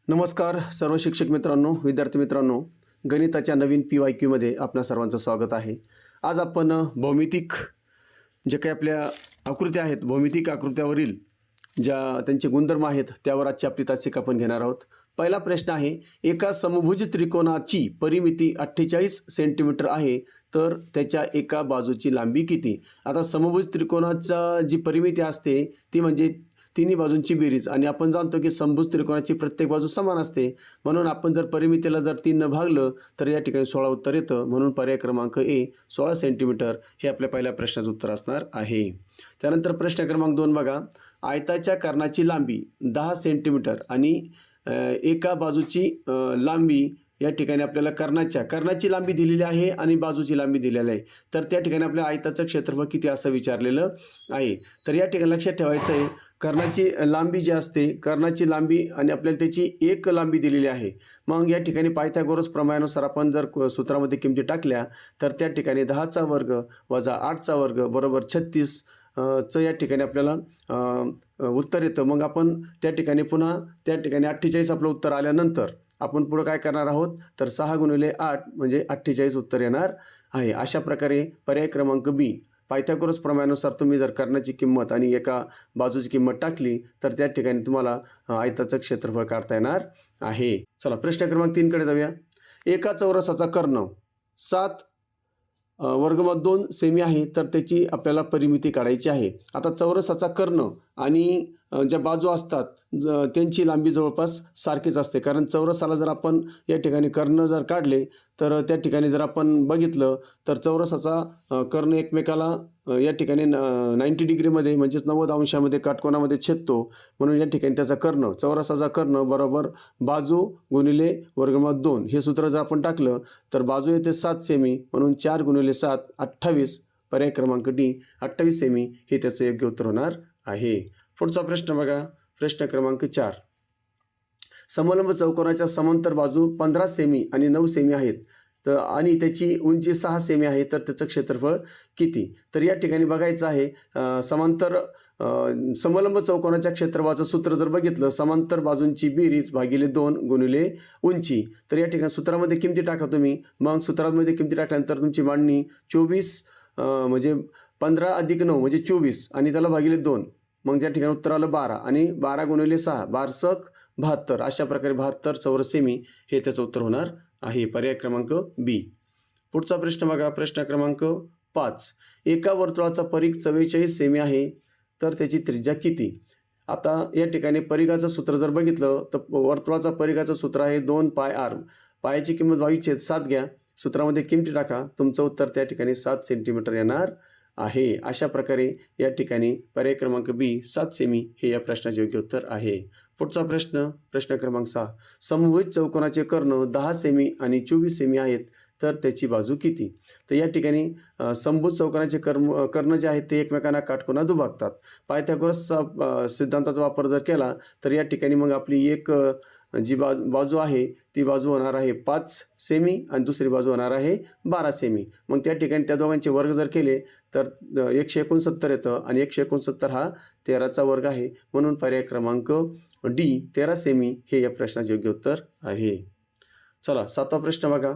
नमस्कार सर्व शिक्षक मित्रांनो, विद्यार्थी मित्रांनो, गणिताच्या नवीन PYQमध्ये आपणा सर्वांचं स्वागत आहे. आज आपण भौमितिक जे काही आपल्या आकृत्या आहेत, भौमितिक आकृत्यावरील ज्या त्यांचे गुणधर्म आहेत त्यावर आजची आपली तासिका आपण घेणार आहोत. पहिला प्रश्न आहे, एका समभुज त्रिकोणाची परिमिती 48 सेंटीमीटर आहे, तर त्याच्या एका बाजूची लांबी किती? आता समभुज त्रिकोणाचा जी परिमिती असते ती म्हणजे तिन्ही बाजूंची बेरीज, आणि आपण जाणतो की समभुज त्रिकोणाची प्रत्येक बाजू समान असते, म्हणून आपण जर परिमितीला जर 3 ने भागलं तर या ठिकाणी 16 उत्तर येतं. म्हणून पर्याय क्रमांक ए 16 सेंटीमीटर हे आपल्या पहिल्या प्रश्नाचं उत्तर असणार आहे. त्यानंतर प्रश्न क्रमांक 2 बघा, आयताच्या कर्णाची लांबी 10 सेंटीमीटर आणि एका बाजूची लांबी या ठिकाणी आपल्याला कर्णाची लांबी दिलेली आहे आणि बाजूची लांबी दिलेली आहे. तर त्या ठिकाणी आपल्या आयताचं क्षेत्रफळ किती असं विचारलेलं आहे. तर या ठिकाणी लक्षात ठेवायचं आहे, कर्णाची लांबी जी असते, कर्णाची लांबी आणि आपल्याला त्याची एक लांबी दिलेली आहे. मग या ठिकाणी पायथागोरस प्रमेयानुसार आपण जर सूत्रामध्ये किमती टाकल्या तर त्या ठिकाणी 10चा वर्ग वजा 8चा वर्ग बरोबर 36 चं या ठिकाणी आपल्याला उत्तर येतं. मग आपण त्या ठिकाणी पुन्हा त्या ठिकाणी 48 आपलं उत्तर आल्यानंतर आपण पुढं काय करणार आहोत, तर 6 गुणिले 8 म्हणजे 48 उत्तर येणार आहे. अशा प्रकारे पर्याय क्रमांक बी, पायथागोरस प्रमेयानुसार तुम्ही जर कर्णाची किंमत आणि एका बाजूची किंमत टाकली तर त्या ठिकाणी तुम्हाला आयताचं क्षेत्रफळ काढता येणार आहे. चला प्रश्न क्रमांक 3 कडे जाऊया. एका चौरसाचा कर्ण 7 वर्गमूळ 2 सेमी आहे, तर त्याची आपल्याला परिमिती काढायची आहे. आता चौरसाचा कर्ण आणि ज्या बाजू असतात त्यांची लांबी जवळपास सारखीच असते, कारण चौरसाला जर आपण या ठिकाणी कर्ण जर काढले तर त्या ठिकाणी जर आपण बघितलं तर चौरसाचा कर्ण एकमेकाला या ठिकाणी 90 डिग्रीमध्ये म्हणजेच 90 अंशामध्ये काटकोनामध्ये छेदतो. म्हणून या ठिकाणी त्याचा कर्ण, चौरसाचा कर्ण बरोबर बाजू गुणिले वर्गमूळ 2 हे सूत्र जर आपण टाकलं तर बाजू येते 7 सेमी, म्हणून 4 गुणिले 7 28. पर्याय क्रमांक डी 28 सेमी हे त्याचं योग्य उत्तर होणार आहे. पुढचा प्रश्न बघा, प्रश्न क्रमांक 4. समलंब चौकोनाच्या समांतर बाजू 15 सेमी आणि 9 सेमी आहेत, तर आणि त्याची उंची 6 सेमी आहे, तर त्याचं क्षेत्रफळ किती? तर या ठिकाणी बघायचं आहे, समलंब चौकोनाच्या क्षेत्रफळाचं सूत्र जर बघितलं, समांतर बाजूंची बेरीज भागिले 2 गुणिले उंची. तर या ठिकाणी सूत्रामध्ये किमती टाका तुम्ही. मग सूत्रामध्ये किमती टाकल्यानंतर तुमची मांडणी 24 म्हणजे 15 अधिक 9 म्हणजे 24 आणि त्याला भागिले 2, मग त्या ठिकाणी उत्तर आलं 12 आणि 12 गुणिले 6 12 72. अशा प्रकारे 72 चौरस सेमी हे त्याचं उत्तर होणार आहे. पर्याय क्रमांक बी. पुढचा प्रश्न बघा, प्रश्न क्रमांक 5. एका वर्तुळाचा परिघ 44 सेमी आहे, तर त्याची त्रिज्या किती? आता या ठिकाणी परिघाचं सूत्र जर बघितलं तर वर्तुळाचा परिघाचं सूत्र आहे 2 पाय आर. पायाची किंमत 22/7 घ्या, सूत्रामध्ये किमती टाका, तुमचं उत्तर त्या ठिकाणी 7 सेंटीमीटर येणार आहे. अशा प्रकारे या ठिकाणी पर्याय क्रमांक बी 7 सेमी हे या प्रश्नाचे योग्य उत्तर आहे. पुढचा प्रश्न, प्रश्न क्रमांक 6. समभुज चौकोनाचे कर्ण 10 सेमी आणि 24 सेमी आहेत, तर त्याची बाजू किती? तर या ठिकाणी समभुज चौकोनाचे कर्ण जे आहेत ते एकमेकांना काटकोनात दुभागतात. पायथागोरसचा सिद्धांताचा वापर जर केला तर या ठिकाणी मग आपली एक जी बाजू आहे ती बाजू होणार आहे 5 सेमी आणि दुसरी बाजू होणार आहे 12 सेमी. मग त्या ठिकाणी त्या दोघांचे वर्ग जर केले तर 169 येतं आणि 169 हा 13चा वर्ग आहे. म्हणून पर्याय क्रमांक डी 13 सेमी हे या प्रश्नाचे योग्य उत्तर आहे. चला 7वा प्रश्न बघा.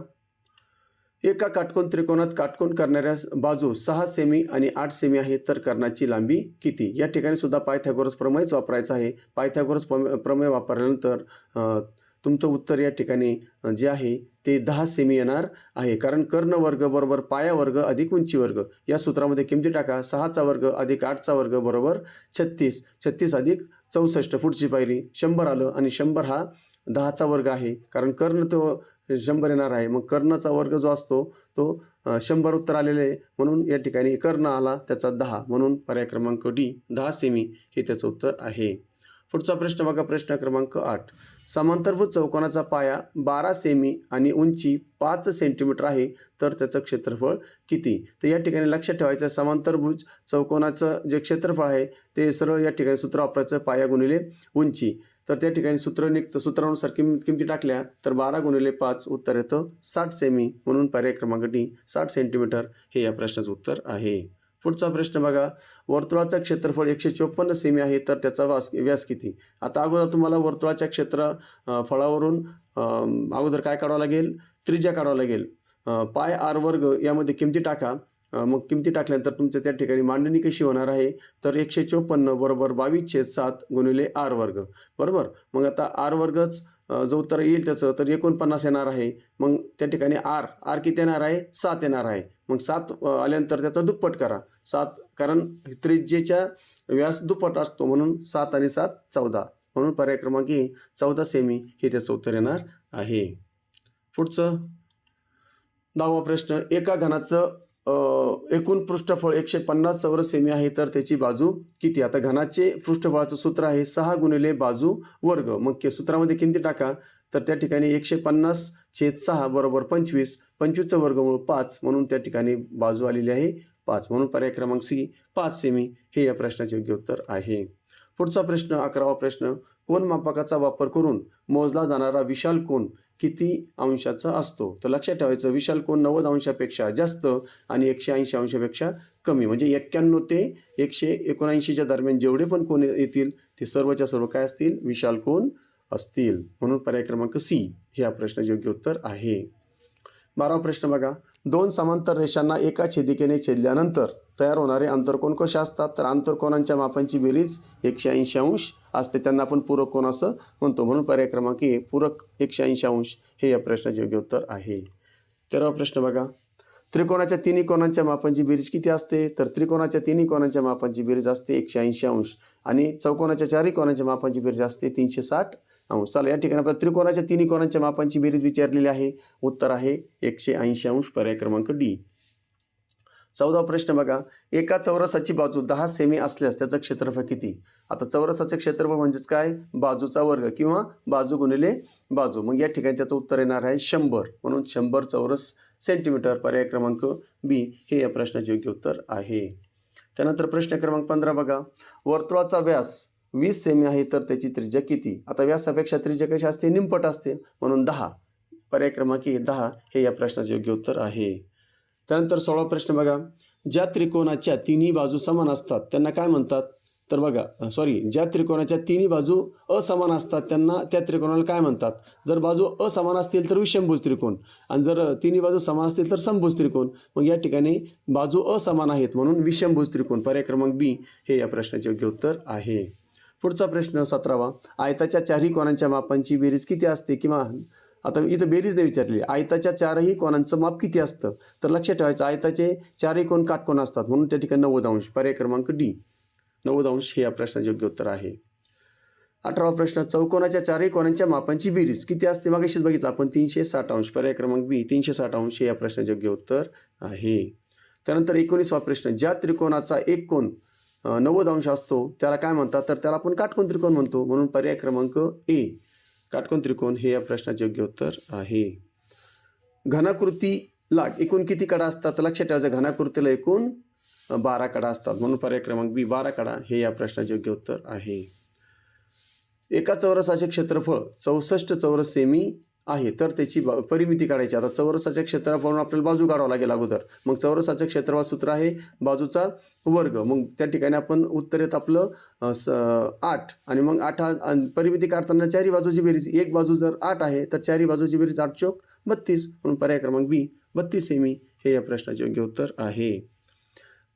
एका काटकोन त्रिकोणात काटकोन करणाऱ्या बाजू 6 सेमी आणि 8 सेमी आहे, तर कर्णाची लांबी किती? या ठिकाणी सुद्धा पायथागोरस प्रमेयच वापरायचं आहे. पायथागोरस प्रमेय वापरल्यानंतर तुमचं उत्तर या ठिकाणी जे आहे ते 10 सेमी येणार आहे, कारण कर्ण वर्ग बरोबर पाया वर्ग अधिक उंची वर्ग. या सूत्रामध्ये किमती टाका, 6चा वर्ग अधिक 8चा वर्ग बरोबर 36. 36 अधिक 64 पुढची पायरी 100 आलं आणि 100 हा 10चा वर्ग आहे, कारण कर्ण तो 100 येणार आहे. मग कर्णाचा वर्ग जो असतो तो 100 उत्तर आलेले आहे, म्हणून या ठिकाणी कर्ण आला त्याचा 10, म्हणून पर्याय क्रमांक डी 10 सेमी हे त्याचं उत्तर आहे. पुढचा प्रश्न बघा, प्रश्न क्रमांक 8. समांतरभुज चौकोनाचा पाया 12 सेमी आणि उंची 5 सेंटीमीटर आहे, तर त्याचं क्षेत्रफळ किती? तर या ठिकाणी लक्षात ठेवायचं, समांतरभुज चौकोनाचं जे क्षेत्रफळ आहे ते सरळ या ठिकाणी सूत्र वापरायचं, पाया गुणिले उंची. तर त्या ठिकाणी सूत्र निघतं, सूत्रानुसार किमती टाकल्या तर 12 गुणिले 5 उत्तर येतं 60 सेमी. म्हणून पर्याय क्रमांक डी 60 सेंटीमीटर हे या प्रश्नाचं उत्तर आहे. पुढचा प्रश्न बघा, वर्तुळाचं क्षेत्रफळ 154 सेमी आहे तर त्याचा व्यास किती? आता अगोदर तुम्हाला वर्तुळाच्या फळावरून अगोदर काय काढावं लागेल? त्रिज्या काढावं लागेल. पाय आर वर्ग यामध्ये किमती टाका. मग किमती टाकल्यानंतर तुमच्या त्या ठिकाणी मांडणी कशी होणार आहे? तर 154 बरोबर 22/7 गुणिले आर वर्ग, बरोबर. मग आता आर वर्गच जो उत्तर येईल त्याचं तर 49 येणार आहे. मग त्या ठिकाणी आर किती येणार आहे? 7 येणार आहे. मग 7 आल्यानंतर त्याचा दुप्पट करा. 7 कारण त्रिज्येच्या व्यास दुप्पट असतो म्हणून 7 आणि 7 14. म्हणून पर्याय क्रमांक 14 सेमी हे त्याचं उत्तर येणार आहे. पुढचं 10वा प्रश्न, एका घनाचं एकूण पृष्ठफळ 150 चौरस सेमी आहे तर त्याची बाजू किती? आता घनाचे पृष्ठफळाचं सूत्र आहे 6 गुणिले बाजू वर्ग. मग सूत्रामध्ये किमती टाका. तर त्या ठिकाणी 150/6 बरोबर 25. 25चं वर्गमूळ 5 म्हणून त्या ठिकाणी बाजू आलेली आहे 5. म्हणून पर्याय क्रमांक सी 5 सेमी हे या प्रश्नाचे योग्य उत्तर आहे. पुढचा प्रश्न 11वा प्रश्न, कोन मापकाचा वापर करून मोजला जाणारा विशाल कोन किती अंशाचा असतो? तर लक्षात ठेवायचं, विशाल कोन 90 अंशापेक्षा जास्त आणि 180 अंशापेक्षा कमी. म्हणजे 91 ते 179च्या दरम्यान जेवढे पण कोन येतील ते सर्वच्या सर्व काय असतील? विशाल कोन असतील. म्हणून पर्याय क्रमांक सी हे या प्रश्नाचे योग्य उत्तर आहे. 12वा प्रश्न बघा, दोन समांतर रेषांना एका छेदिकेने छेदल्यानंतर तयार होणारे आंतरकोन कसे असतात? तर आंतरकोनांच्या मापांची बेरीज 180 अंश असते. त्यांना आपण पूरक कोन असं म्हणतो. म्हणून पर्याय क्रमांक ए पूरक 180 अंश हे या प्रश्नाचे योग्य उत्तर आहे. 13वा प्रश्न बघा, त्रिकोणाच्या तिन्ही कोनांच्या मापांची बेरीज किती असते? तर त्रिकोणाच्या तिन्ही कोनांच्या मापांची बेरीज असते 180 अंश आणि चौकोनाच्या चारही कोनांच्या मापांची बेरीज असते 360 अंश. चला, या ठिकाणी आपल्याला त्रिकोणाच्या तिन्ही कोनांच्या मापांची बेरीज विचारलेली आहे. उत्तर आहे 180 अंश, पर्याय क्रमांक डी. 14वा प्रश्न बघा, एका चौरसाची बाजू 10 सेमी असल्यास त्याचं क्षेत्रफळ किती? आता चौरसाचे क्षेत्रफळ म्हणजेच काय? बाजूचा वर्ग किंवा बाजू गुणिले बाजू. मग या ठिकाणी त्याचं उत्तर येणार आहे 100. म्हणून 100 चौरस सेंटीमीटर, पर्याय क्रमांक बी हे या प्रश्नाचे योग्य उत्तर आहे. त्यानंतर प्रश्न क्रमांक 15 बघा, वर्तुळाचा व्यास 20 सेमी आहे तर त्याची त्रिज्या किती? आता व्यासापेक्षा त्रिज्या कशी असते? निमपट असते. म्हणून 10, पर्याय क्रमांक 10 हे या प्रश्नाचे योग्य उत्तर आहे. त्यानंतर 16वा प्रश्न बघा, ज्या त्रिकोणाच्या तिन्ही बाजू समान असतात त्यांना काय म्हणतात? तर बघा ज्या त्रिकोणाच्या तिन्ही बाजू असमान असतात त्यांना त्या त्रिकोणाला काय म्हणतात? जर बाजू असमान असतील तर विषमभुज त्रिकोण आणि जर तिन्ही बाजू समान असतील तर समभुज त्रिकोण. मग या ठिकाणी बाजू असमान आहेत म्हणून विषमभुज त्रिकोण, पर्याय क्रमांक बी हे या प्रश्नाचे योग्य उत्तर आहे. पुढचा प्रश्न 17वा, आयताच्या चारही कोनांच्या मापांची बेरीज किती असते? किंवा आता इथं बेरीज नाही विचारली, आयताच्या चारही कोनांचं माप किती असतं? तर लक्षात ठेवायचं, आयताचे चारही कोन काटकोन असतात म्हणून त्या ठिकाणी 90 अंश, पर्याय क्रमांक डी 90 अंश हे या प्रश्नाचे योग्य उत्तर आहे. 18वा प्रश्न, चौकोनाच्या चारही कोनांच्या मापांची बेरीज किती असते? मागाशीच बघितलं आपण 360 अंश, पर्याय क्रमांक बी 360 अंश हे या प्रश्नाचे योग्य उत्तर आहे. त्यानंतर 19वा प्रश्न, ज्या त्रिकोणाचा एक कोन 90 अंश असतो त्याला काय म्हणतात? तर त्याला आपण काटकोन त्रिकोण म्हणतो. म्हणून पर्याय क्रमांक ए काटकोन त्रिकोण हे या प्रश्नाचे योग्य उत्तर आहे. घनाकृतीला एकूण किती कडा असतात? तर लक्षात ठेवायचं, घनाकृतीला एकूण 12 कडा असतात. म्हणून पर्याय क्रमांक बी 12 कडा हे या प्रश्नाचे योग्य उत्तर आहे. एका चौरसाचे क्षेत्रफळ 64 चौरस सेमी आहे तर त्याची परिमिती काढायची. आता चौरसाच्या क्षेत्रफळावरून आपल्याला बाजू काढावं लागेल अगोदर. मग चौरसाचं क्षेत्रफळ सूत्र आहे बाजूचा वर्ग. मग त्या ठिकाणी आपण उत्तर येत आपलं 8 आणि मग 8 परिमिती काढताना चारही बाजूची बेरीज, एक बाजू जर 8 आहे तर चारही बाजूची बेरीज 8 चौक 32. म्हणून पर्याय क्रमांक बी 32 सेमी हे या प्रश्नाचे योग्य उत्तर आहे.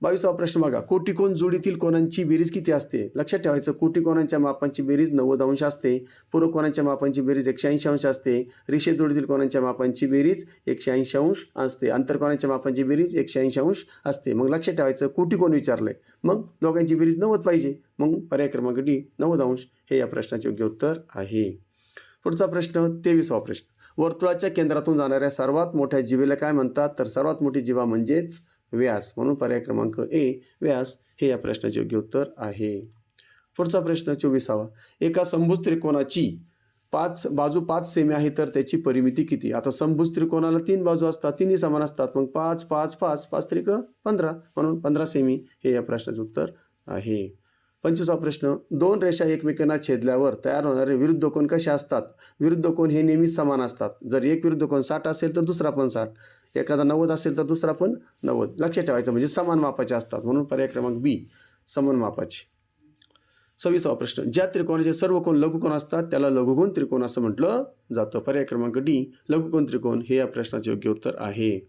22वा प्रश्न बघा, कोटिकोण जोडीतील कोनांची बेरीज किती असते? लक्षात ठेवायचं, कोटिकोणांच्या मापांची बेरीज 90 अंश असते, पूरक कोनांच्या मापांची बेरीज 180 अंश असते, रेषे जोडीतील कोनांच्या मापांची बेरीज 180 अंश असते, आंतरकोनांच्या मापांची बेरीज 180 अंश असते. मग लक्षात ठेवायचं, कोटिकोण विचारलंय मग दोघांची बेरीज 90 पाहिजे. मग पर्याय क्रमांक डी 90 अंश हे या प्रश्नाचे योग्य उत्तर आहे. पुढचा प्रश्न 23वा प्रश्न, वर्तुळाच्या केंद्रातून जाणाऱ्या सर्वात मोठ्या जीवेला काय म्हणतात? तर सर्वात मोठी जीवा म्हणजेच व्यास. म्हणून पर्याय क्रमांक ए व्यास हे या प्रश्नाचे योग्य उत्तर आहे. पुढचा प्रश्न 24वा, एका समभुज त्रिकोणाची बाजू 5 सेमी आहे तर त्याची परिमिती किती? आता समभुज त्रिकोणाला 3 बाजू असतात, तिन्ही समान असतात. मग 5 त्रिक 15 म्हणून 15 सेमी हे या प्रश्नाचे उत्तर आहे. 25वा प्रश्न, दोन रेषा एकमेकांना छेदल्यावर तयार होणारे विरुद्ध कोन कसे असतात? विरुद्ध कोन हे नेहमी समान असतात. जर एक विरुद्ध कोन 60 असेल तर दुसरा पण 60, एखादा 90 असेल तर दुसरा पण 90. लक्षात ठेवायचं, म्हणजे समान मापाचे असतात, म्हणून पर्याय क्रमांक बी समान मापाचे. 26वा प्रश्न, ज्या त्रिकोणाचे सर्व कोन लघुकोन असतात त्याला लघुकोन त्रिकोण असं म्हटलं जातं. पर्याय क्रमांक डी लघुकोन त्रिकोण हे या प्रश्नाचे योग्य उत्तर आहे.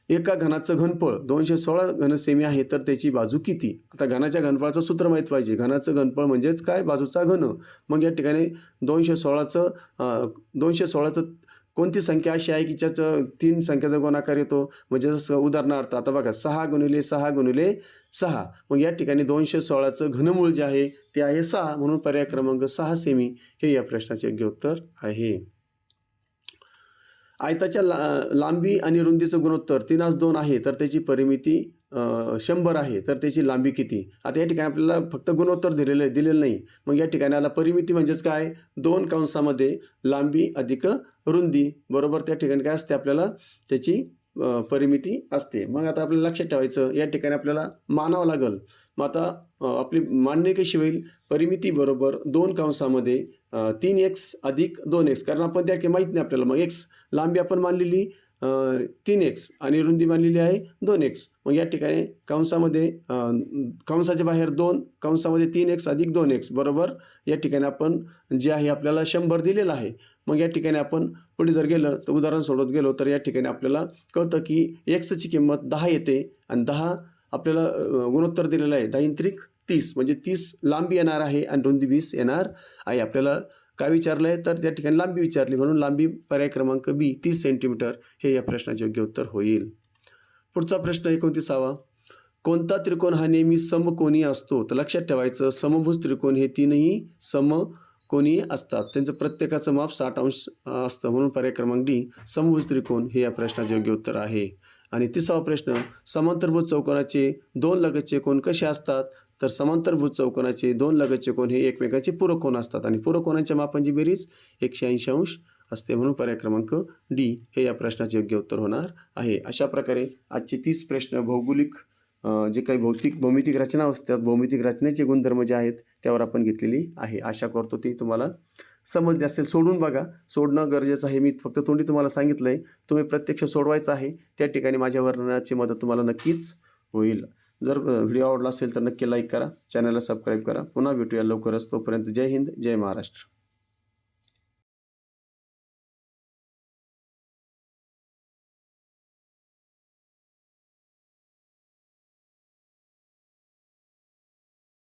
एका घनाचं घनफळ 216 घनसेमी आहे तर त्याची बाजू किती? आता घनाच्या घनफळाचं सूत्र माहीत पाहिजे. घनाचं घनफळ म्हणजेच काय? बाजूचा घन. मग या ठिकाणी 216चं कोणती संख्या अशी आहे की ज्याचं 3 संख्याचा गुणाकार येतो? म्हणजे जसं उदाहरणार्थ आता बघा 6 × 6 × 6. मग या ठिकाणी 216चं घनमूळ जे आहे ते आहे 6, म्हणून पर्याय क्रमांक 6 सेमी हे या प्रश्नाचे योग्य उत्तर आहे. आयताच्या लांबी आणि रुंदीचं गुणोत्तर 3:2 आहे तर त्याची परिमिती 100 आहे तर त्याची लांबी किती? आता या ठिकाणी आपल्याला फक्त गुणोत्तर दिलेलं नाही. मग या ठिकाणी आला परिमिती म्हणजेच काय? 2 कंसामध्ये लांबी अधिक रुंदी बरोबर त्या ठिकाणी काय असते? आपल्याला त्याची परिमिती असते. मग आता आपल्याला लक्षात ठेवायचं, या ठिकाणी आपल्याला मानावं लागेल. मग आता आपली मांडणी कशी होईल? परिमिती बरोबर 2 कंसामध्ये 3x अधिक 2x, कारण आपण त्या ठिकाणी माहीत नाही आपल्याला. मग x लांबी आपण मानलेली 3x आणि रुंदी मानलेली आहे 2x. मग या ठिकाणी कंसामध्ये कंसाच्या बाहेर 2 कंसामध्ये 3x अधिक 2x बरोबर या ठिकाणी आपण जे आहे आपल्याला 100 दिलेलं आहे. मग या ठिकाणी आपण पुढे जर गेलं तर उदाहरण सोडवत गेलो तर या ठिकाणी आपल्याला कळतं की xची किंमत 10 येते आणि 10 आपल्याला गुणोत्तर दिलेलं आहे 10 × 30, म्हणजे 30 लांबी येणार आहे आणि रुंदी 20 येणार आहे. आपल्याला काय विचारलं आहे? तर त्या ठिकाणी लांबी विचारली, म्हणून लांबी पर्याय क्रमांक बी 30 सेंटीमीटर हे या प्रश्नाचे योग्य उत्तर होईल. पुढचा प्रश्न 29वा, कोणता त्रिकोण हा नेहमी समकोनी असतो? तर लक्षात ठेवायचं, समभुज त्रिकोण हे 3ही समकोनी असतात. त्यांचं प्रत्येकाचं माप 60 अंश असतं, म्हणून पर्याय क्रमांक डी समभुज त्रिकोण हे या प्रश्नाचे योग्य उत्तर आहे. आणि 30वा प्रश्न, समांतरभुज चौकोनाचे 2 लगतचे कोन कसे असतात? तर समांतरभुज चौकोनाचे 2 लगतचे कोन हे एकमेकांचे पूरक कोन असतात आणि पूरक कोनांच्या मापांची बेरीज 180 अंश असते, म्हणून पर्याय क्रमांक डी हे या प्रश्नाचे योग्य उत्तर होणार आहे. अशा प्रकारे आजचे 30 प्रश्न भौगोलिक जे काही भौमितिक रचना असतात, भौमितिक रचनेचे गुणधर्म जे आहेत त्यावर आपण घेतलेली आहे. आशा करतो ती तुम्हाला समजले असेल. सोडून बघा, सोडणं गरजेचं आहे. मी फक्त तोंडी तुम्हाला सांगितलं आहे, तुम्ही प्रत्यक्ष सोडवायचं आहे. त्या ठिकाणी माझ्या वर्णनाची मदत तुम्हाला नक्कीच होईल. जर व्हिडिओ आवडला असेल तर नक्की लाईक करा, चॅनलला सबस्क्राईब करा. पुन्हा भेटूया लवकरच. तोपर्यंत जय हिंद, जय महाराष्ट्र.